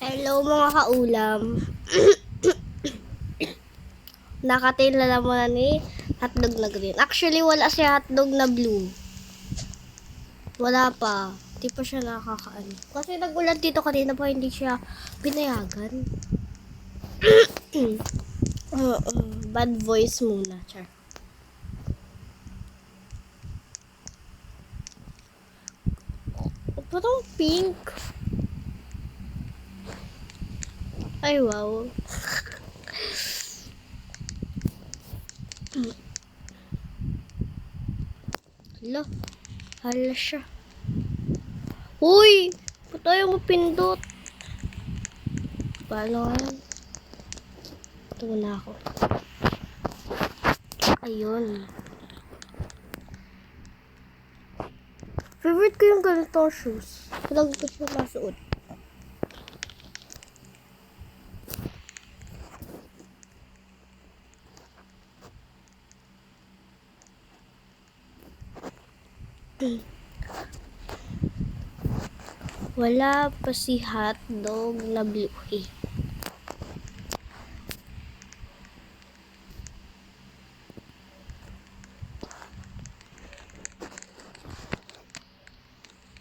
Hello mga kaulam. Nakatilala mo na ni hotdog na green. Actually, wala siya hotdog na blue. Wala pa. Hindi pa siya nakakaano. Kasi nagulat dito kanina pa hindi siya pinayagan. Bad voice muna. Char. Parang pink. Ay, wow. Hala siya. Uy! Ba't ayaw mo pindot? Paano nga yan? Ito na ako. Ayun. Favorite ko yung ganitong shoes. Palagi ko siya masuot. Wala pa si hotdog na blue eh.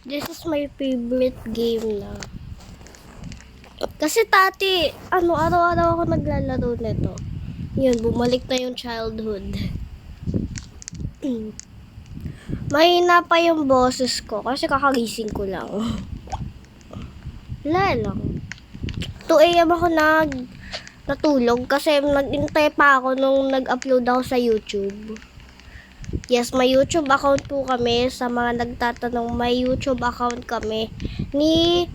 This is my favorite game na. Kasi tati, araw-araw ako naglalaro nito. Yun, bumalik na yung childhood. Mahina pa yung boses ko kasi kakagising ko lang. Wala lang. 2 AM ako natulog kasi nag-intay pa ako nung nag-upload ako sa YouTube. Yes, may YouTube account po kami. Sa mga nagtatanong, may YouTube account kami ni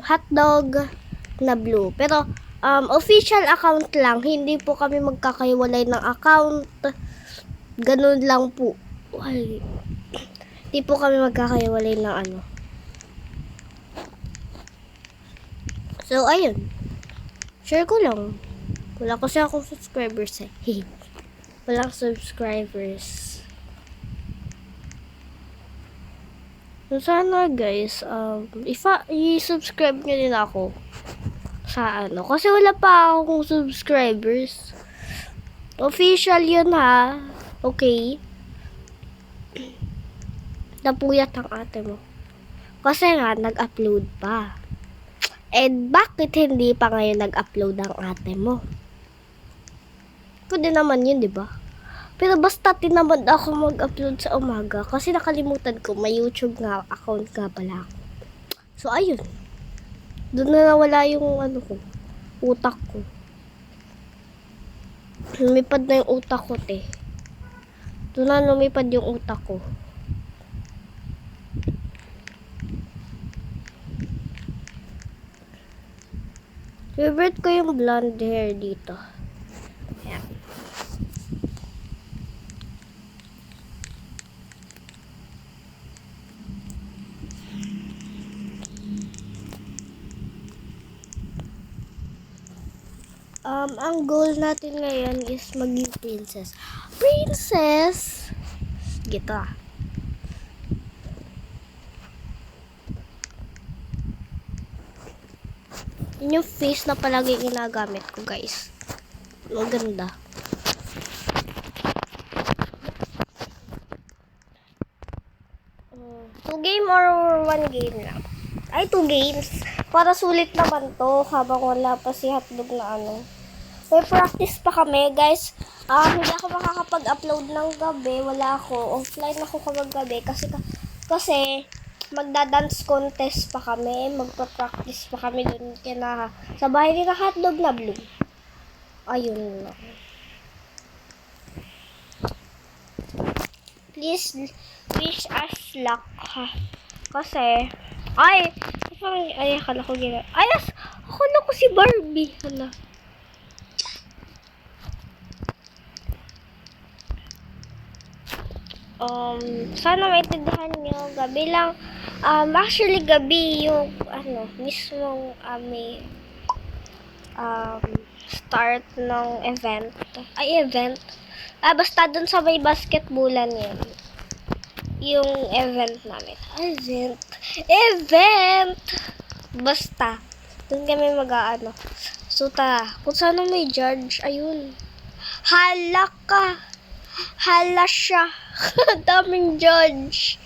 hotdog na blue. Pero official account lang. Hindi po kami magkakaiwalay ng account. Ganun lang po. Ay, hindi po kami magkakaiwalay ng ano. So, ayun. Share ko lang. Wala kasi akong subscribers eh. Walang subscribers. So, sana guys, i-subscribe nyo din ako sa ano. Kasi wala pa akong subscribers. Official yun ha. Okay. Napuyat ang ate mo. Kasi nga, nag-upload pa. And bakit hindi pa ngayon nag-upload ang ate mo? Pwede naman yun, di ba? Pero basta tinamad ako mag-upload sa umaga kasi nakalimutan ko, may YouTube nga account nga pala ako. So, ayun. Doon na nawala yung utak ko. Lumipad na yung utak ko, te. Doon na lumipad yung utak ko. Favorite ko yung blonde hair dito. Ayan. Ang goal natin ngayon is maging princess. Princess! Gito ah. Yun yung face na palagi ginagamit ko, guys. Maganda. Two game or 1 game lang? Ay, 2 games. Para sulit naman to habang wala pa si hotdog na ano. May practice pa kami, guys. Hindi ako makakapag-upload ng gabi. Wala ako. Offline ako kapag gabi. Kasi magda-dance contest pa kami. Magpa-practice pa kami dun sa bahay nila hotdog na blue. Ayun lang. Please wish us luck, ha. Kasi, akala ko akala ko si Barbie. Hala. Sana maintindihan nyo, gabi lang. Actually, gabi yung, mismong, start ng event. Event. Basta dun sa may basketballan yun. Yung event namin. Event! Basta. Doon kami mag-aano. So, tara. Kung saan may judge, ayun. Hala ka. Hala siya. Daming judge.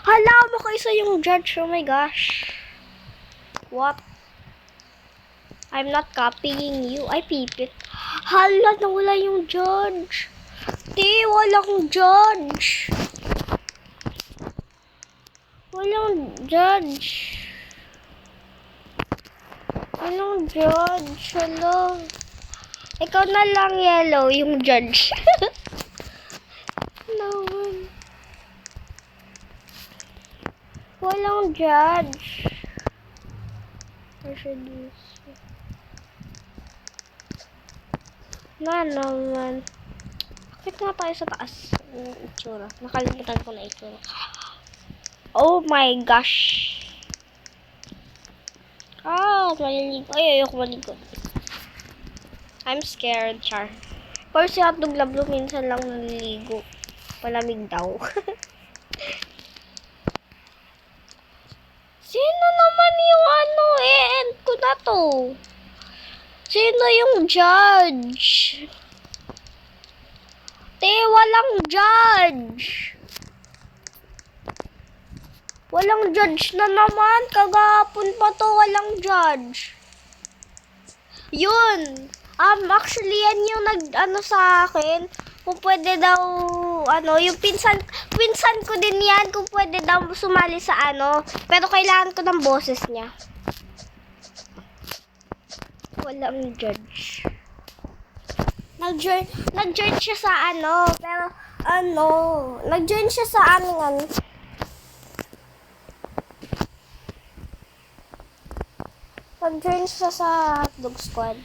Hala, makaisa yung judge. Oh my gosh. What? I'm not copying you. Ay, pipit. Hala, nawala yung judge. Walang judge. Walang judge. Walang judge. Hala. Ikaw na lang, yellow, yung judge. No one. Walang judge. I should use. Na naman. Bakit nga tayo sa taas? Itsura. Nakalimutan ko na itsura. Oh my gosh. Maliligo. Ay, ayoko maligo. I'm scared, char. Pero si Hotdog Lablo minsan lang naliligo. Palamig daw. Sino naman yung end ko na to? Sino yung judge? Walang judge. Walang judge na naman. Kagahapon pa to, walang judge. Yun. Actually, yan yung sa akin. Kung pwede daw, yung pinsan ko din yan, kung pwede daw sumali sa pero kailangan ko ng boses niya. Walang judge. Nag-join siya sa pero nag-join siya sa nag-join siya sa Hotdog Squad.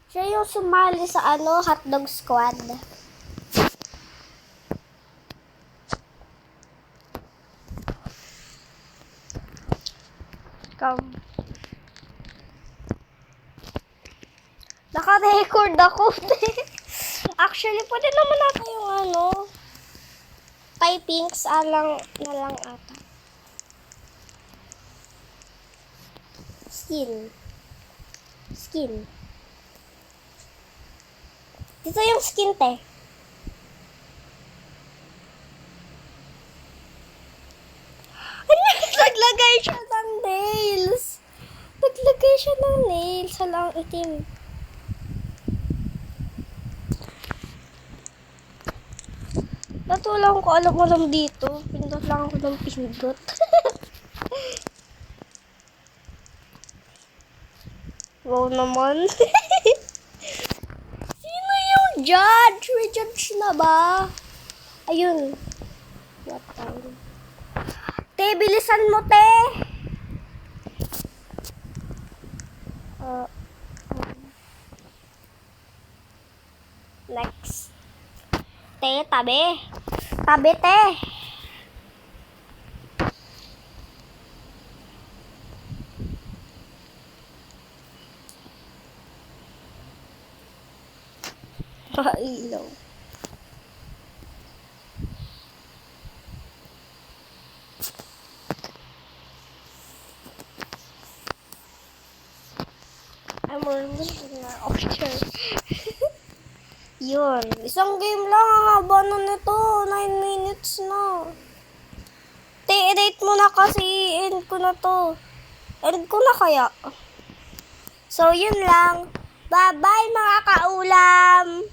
Siya yung sumali sa Hotdog Squad. Come. Naka-record ako. Actually, pwede naman natin yung typings na lang ata. Skin. Dito yung skin, te. Naglagay siya ng nails. Halang itim. Natulang ko alam dito. Pindot lang ako ng pindot. Wow naman. Sino yung judge? May judge na ba? Ayun. What time? Te, bilisan mo, te. Next. Te, tabi. Tabi, te. Ilaw. I'm really officer. Yun. Isang game lang. Ang haba na nito. 9 minutes na. Edit mo na kasi. End ko na to. End ko na kaya. So, yun lang. Bye-bye mga kaulam.